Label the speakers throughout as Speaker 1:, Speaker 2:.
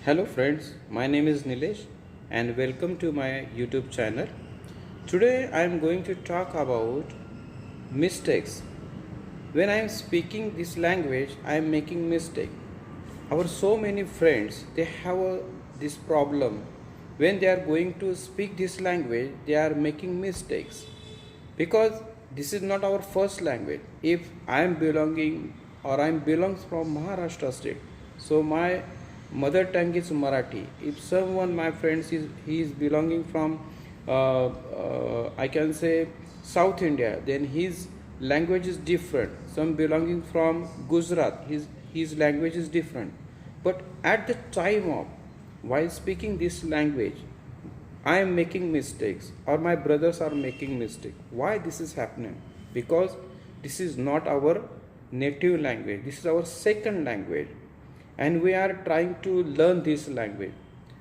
Speaker 1: Hello friends, my name is Nilesh and welcome to my YouTube channel. Today I am going to talk about mistakes. When I am speaking this language, I am making mistake. Our so many friends they have this problem. When they are going to speak this language, they are making mistakes because this is not our first language. If I am belonging or I am belongs from Maharashtra state, so my mother tongue is Marathi. If someone my friends is he is belonging from I can say South India, then his language is different. Some belonging from Gujarat, his language is different. But at the time of while speaking this language, I am making mistakes or my brothers are making mistake. Why this is happening? Because this is not our native language. This is our second language and we are trying to learn this language.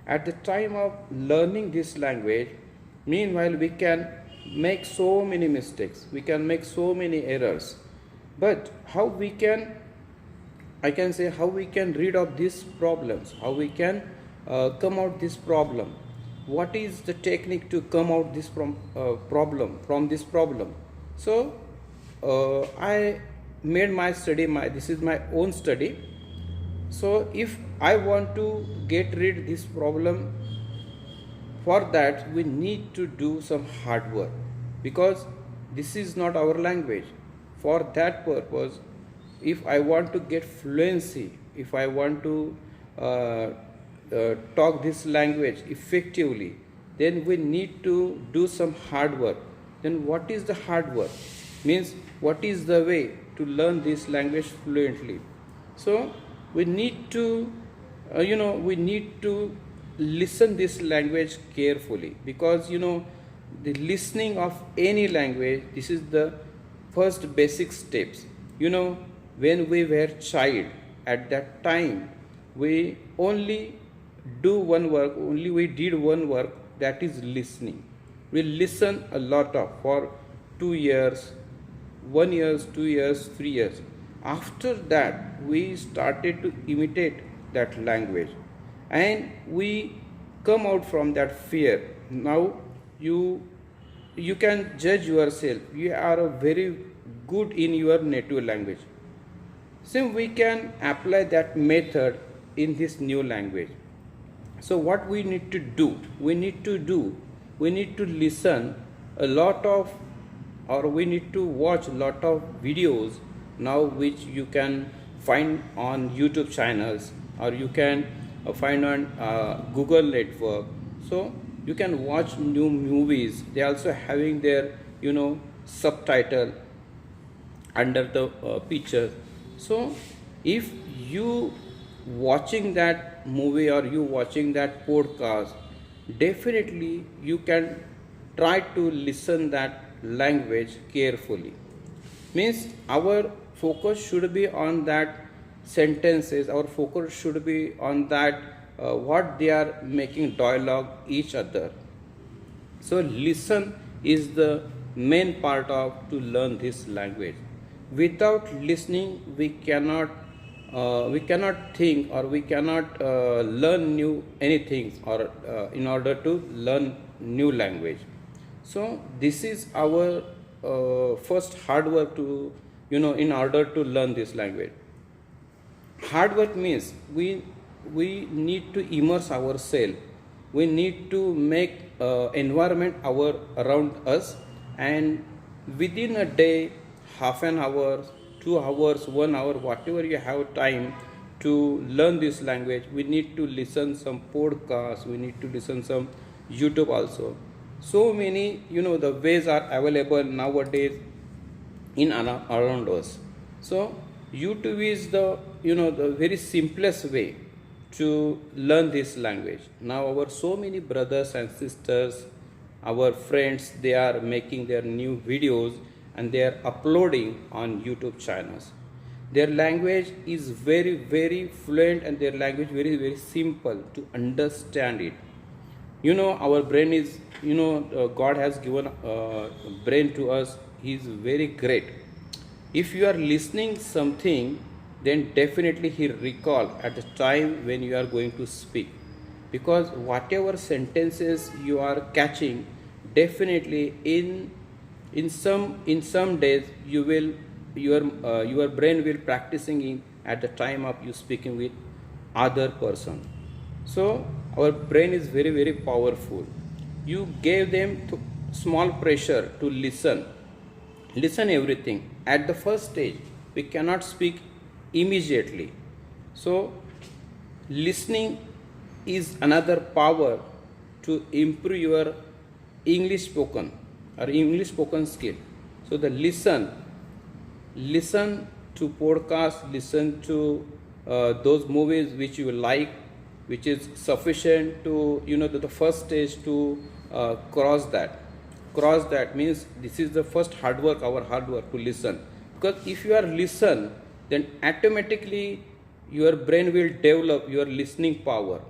Speaker 1: At the time of learning this language, meanwhile we can make so many mistakes. We can make so many errors. But how we can I can say how we can rid of these problems, how we can come out this problem. What is the technique to come out this from this problem? So I made my study. This is my own study. So if I want to get rid this problem, for that we need to do some hard work because this is not our language. For that purpose, if I want to get fluency, if I want to talk this language effectively, then we need to do some hard work. Then what is the hard work? Means what is the way to learn this language fluently? So we need to we need to listen this language carefully because the listening of any language, this is the first basic steps. When we were child, at that time we only we did one work, that is listening. We listen a lot of for 2 years, 1 year, 2 years, 3 years. After that we started to imitate that language and we come out from that fear. Now you can judge yourself, you are a very good in your native language. So we can apply that method in this new language. So what we need to do? We need to listen a lot of, or we need to watch a lot of videos now which you can find on YouTube channels or you can find on Google network. So you can watch new movies. They also having their subtitle under the picture. So if you watching that movie or you watching that podcast, definitely you can try to listen that language carefully. Means our focus should be on that sentences, our focus should be on that what they are making dialogue each other. So listen is the main part of to learn this language. Without listening, we cannot think or we cannot learn new anything or in order to learn new language. So this is our first hard work to in order to learn this language. Hard work means we need to immerse ourselves. We need to make environment our around us, and within a day, half an hour, 2 hours, 1 hour, whatever you have time to learn this language, we need to listen some podcasts. We need to listen some YouTube also. So many the ways are available nowadays in around us. So YouTube is the the very simplest way to learn this language. Now our so many brothers and sisters, our friends, they are making their new videos and they are uploading on YouTube channels. Their language is very very fluent and their language very very simple to understand it. Our brain is God has given brain to us. He is very great. If you are listening something, then definitely he recall at the time when you are going to speak, because whatever sentences you are catching, definitely in some days you will your brain will practicing it at the time of you speaking with other person. So our brain is very very powerful. You gave them small pressure to listen everything. At the first stage we cannot speak immediately. So listening is another power to improve your english spoken english spoken skill. So the listen to podcasts, listen to those movies which you like, which is sufficient to the first stage to cross that means this is the first hard work, our hard work to listen. Because if you are listen, then automatically your brain will develop your listening power.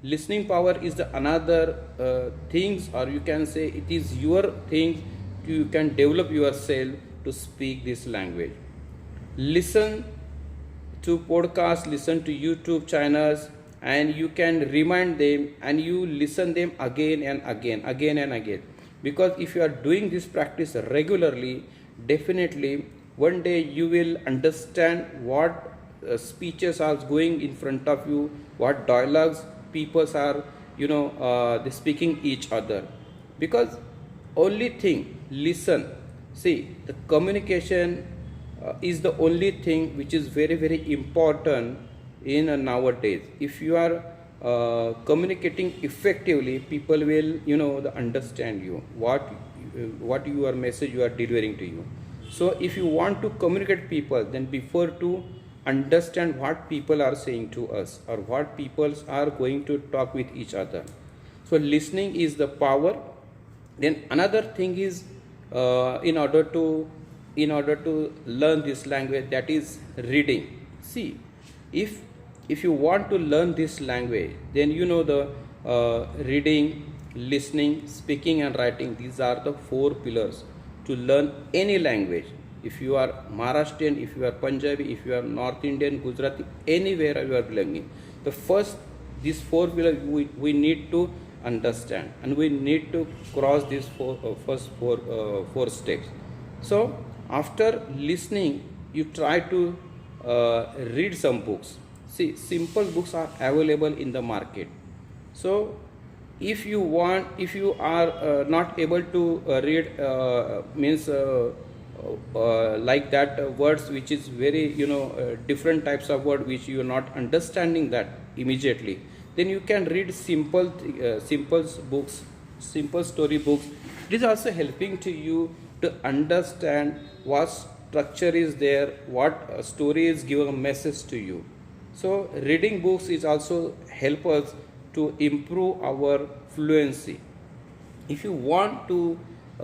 Speaker 1: Listening power is the another things, or you can say it is your thing. You can develop yourself to speak this language. Listen to podcasts, listen to YouTube channels, and you can remind them and you listen them again and again. Because if you are doing this practice regularly, definitely one day you will understand what speeches are going in front of you, what dialogues people are they speaking each other. Because only thing listen, see, the communication is the only thing which is very very important in nowadays. If you are communicating effectively, people will understand you, what your message you are delivering to you. So if you want to communicate people, then before to understand what people are saying to us or what people are going to talk with each other. So listening is the power. Then another thing is in order to learn this language, that is reading. See, if you want to learn this language, then the reading, listening, speaking and writing, these are the four pillars to learn any language. If you are Maharashtrian, if you are Punjabi, if you are North Indian, Gujarati, anywhere you are belonging, the first these four pillars we need to understand, and we need to cross these first four steps. So after listening, you try to read some books. See, simple books are available in the market. So if you are not able to read means like that words which is very different types of word which you are not understanding that immediately, then you can read simple books, simple story books. It is also helping to you to understand what structure is there, what story is giving a message to you. So reading books is also help us to improve our fluency. If you want to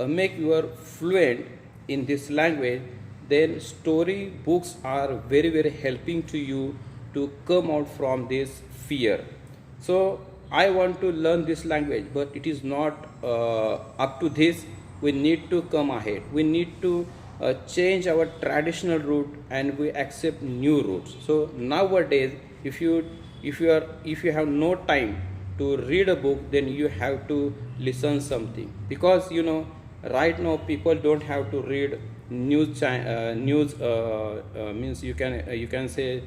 Speaker 1: make you fluent in this language, then story books are very very helping to you to come out from this fear. So I want to learn this language, but it is not up to this. We need to come ahead. We need to change our traditional route and we accept new routes. So nowadays, if you have no time to read a book, then you have to listen something. Because right now people don't have to read news means you can say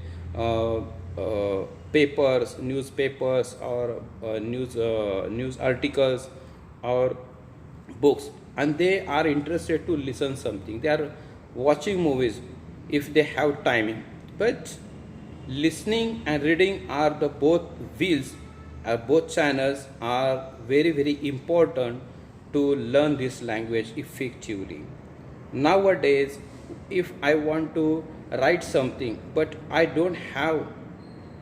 Speaker 1: newspapers or news articles or books, and they are interested to listen something. They are watching movies if they have timing. But listening and reading are the both wheels, both channels are very very important to learn this language effectively. Nowadays, if I want to write something but I don't have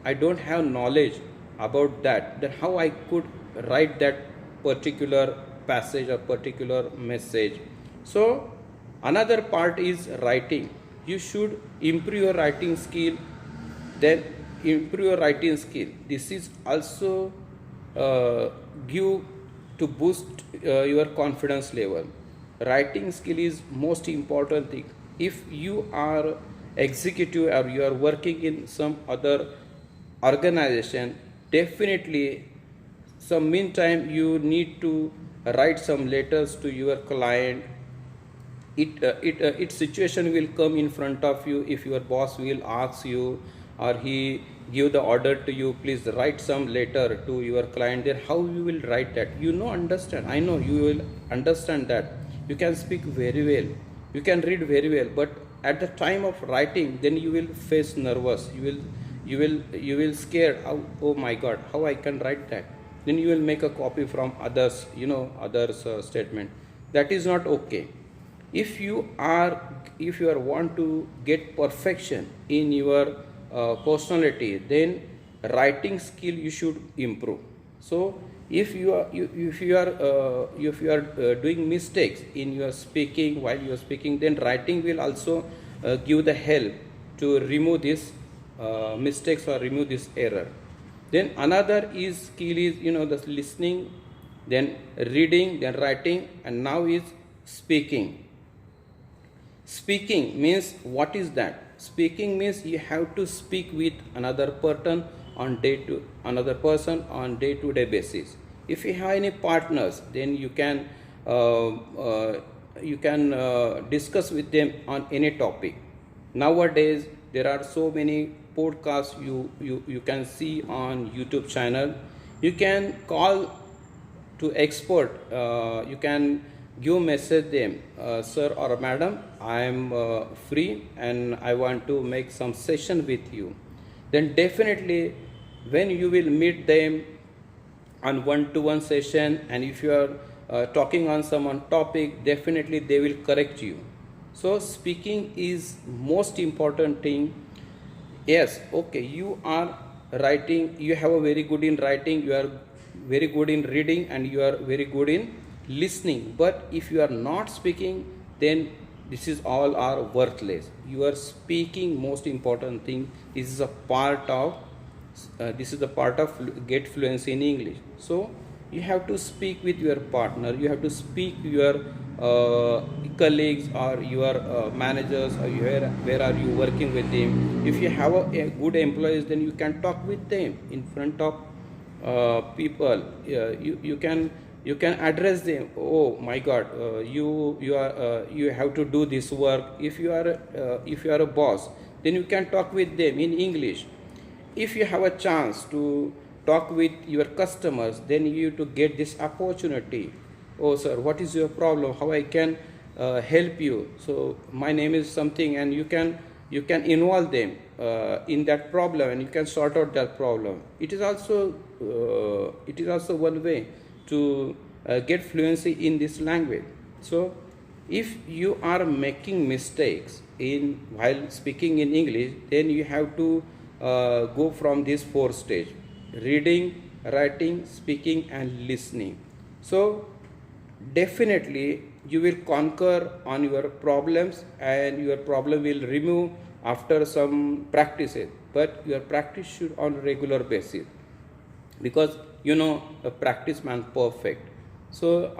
Speaker 1: knowledge about that, then how I could write that particular passage or particular message. So another part is writing. You should improve your writing skill. Then improve your writing skill. This is also give to boost your confidence level. Writing skill is most important thing. If you are executive or you are working in some other organization, definitely some meantime you need to write some letters to your client. Its situation will come in front of you. If your boss will ask you or he give the order to you, please write some letter to your client, then how you will write that? You know, understand, I know you will understand that you can speak very well, you can read very well, but at the time of writing, then you will face nervous, you will scared, how, oh my god, how I can write that? Then you will make a copy from others, others statement. That is not okay. If you are want to get perfection in your personality, then writing skill you should improve. So if you are doing mistakes in your speaking, while you are speaking, then writing will also give the help to remove this mistakes or remove this error. Then another is skill is the listening, then reading, then writing, and now is speaking. Speaking means, what is that? Speaking means you have to speak with another person on day-to-day basis. If you have any partners, then you can discuss with them on any topic. Nowadays there are so many podcasts you can see on YouTube channel. You can call to expert. You can give message them, sir or madam, I am free and I want to make some session with you. Then definitely when you will meet them on one-to-one session, and if you are talking on some topic, definitely they will correct you. So speaking is most important thing. Yes, okay, you are writing, you have a very good in writing, you are very good in reading, and you are very good in listening, but if you are not speaking, then this is all are worthless. You are speaking, most important thing. This is a part of get fluency in English. So you have to speak with your partner, you have to speak your colleagues or your managers, or where are you working with them. If you have a good employees, then you can talk with them in front of people. You can address them. Oh my god, you have to do this work. If you are a boss, then you can talk with them in English. If you have a chance to talk with your customers, then you to get this opportunity. Oh sir, what is your problem, how I can help you? So my name is something, and you can involve them in that problem, and you can sort out that problem. It is also one way to get fluency in this language. So if you are making mistakes while speaking in English, then you have to go from this 4 stage: reading, writing, speaking, and listening. So definitely you will conquer on your problems, and your problem will remove after some practices, but your practice should on regular basis, because a practice man perfect. So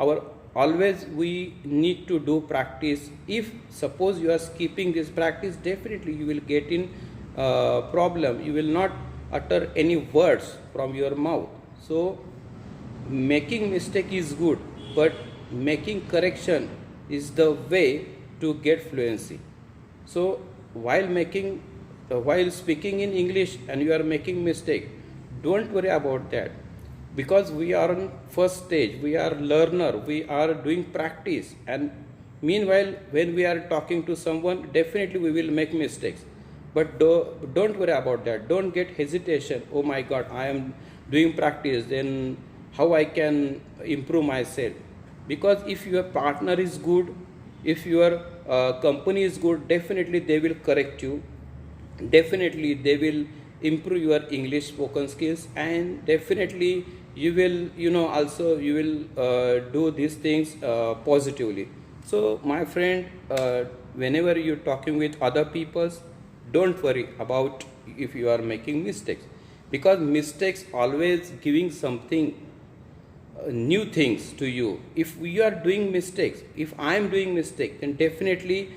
Speaker 1: always we need to do practice. If suppose you are skipping this practice, definitely you will get in problem. You will not utter any words from your mouth. So making mistake is good, but making correction is the way to get fluency. So while speaking in English and you are making mistake, don't worry about that, because we are on first stage, we are learner, we are doing practice, and meanwhile when we are talking to someone, definitely we will make mistakes. But don't worry about that. Don't get hesitation. Oh my god, I am doing practice, then how I can improve myself? Because if your partner is good, if your company is good, definitely they will correct you, definitely they will improve your English spoken skills, and definitely you will also you will do these things positively. So my friend, whenever you're talking with other people, don't worry about if you are making mistakes, because mistakes always giving something new things to you. If we are doing mistakes, if I am doing mistake, then definitely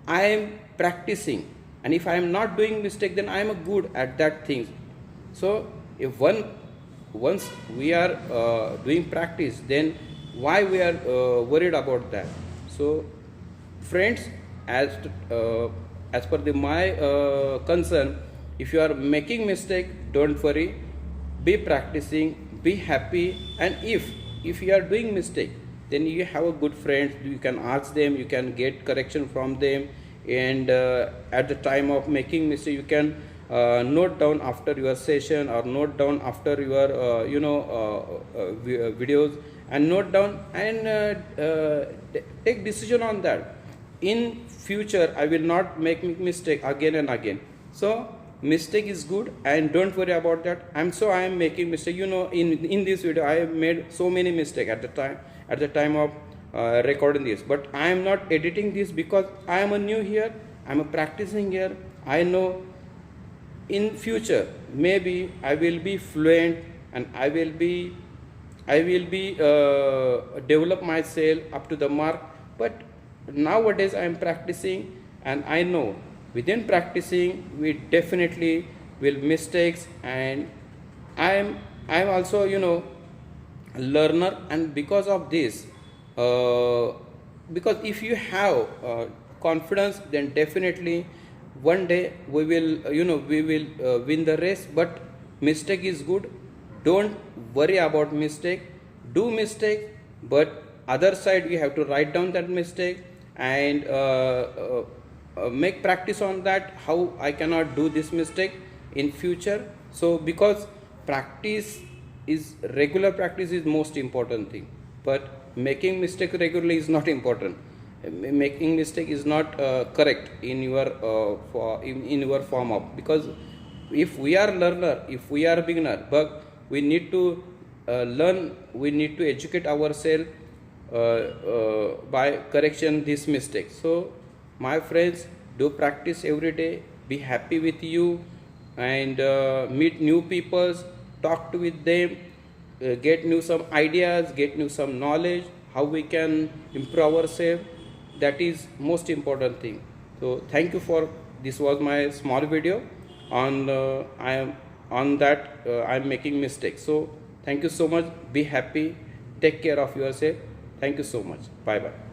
Speaker 1: I am practicing. and if I am not doing mistake, then I am a good at that thing. So if once we are doing practice, then why we are worried about that? So friends, as as per my concern, if you are making mistake, don't worry, be practicing, be happy. And if you are doing mistake, then you have a good friends, you can ask them, you can get correction from them. And at the time of making mistake, you can note down after your session, or note down after your videos, and note down, and take decision on that. In future I will not make mistake again and again. So mistake is good, and don't worry about that. I am making mistake, in this video I have made so many mistake at the time of recording this, but I am not editing this because I am a new here, I am a practicing here. I know in future maybe I will be fluent, and I will be develop myself up to the mark. But nowadays I am practicing, and I know within practicing we definitely will mistakes. And I am also learner. And because of this, because if you have confidence, then definitely one day we will win the race. But mistake is good, don't worry about mistake, do mistake, but other side you have to write down that mistake, and make practice on that, how I cannot do this mistake in future. So because regular practice is most important thing, but making mistake regularly is not important. Making mistake is not correct in your in your form of, because if we are learner, if we are beginner, but we need to learn, we need to educate ourselves by correction this mistake. So my friends, do practice every day, be happy with you, and meet new people, talk with them, get new some ideas, get new some knowledge, how we can improve ourselves. That is most important thing. So thank you for this. Was my small video on I am making mistakes. So thank you so much, be happy, take care of yourself. Thank you so much, bye bye.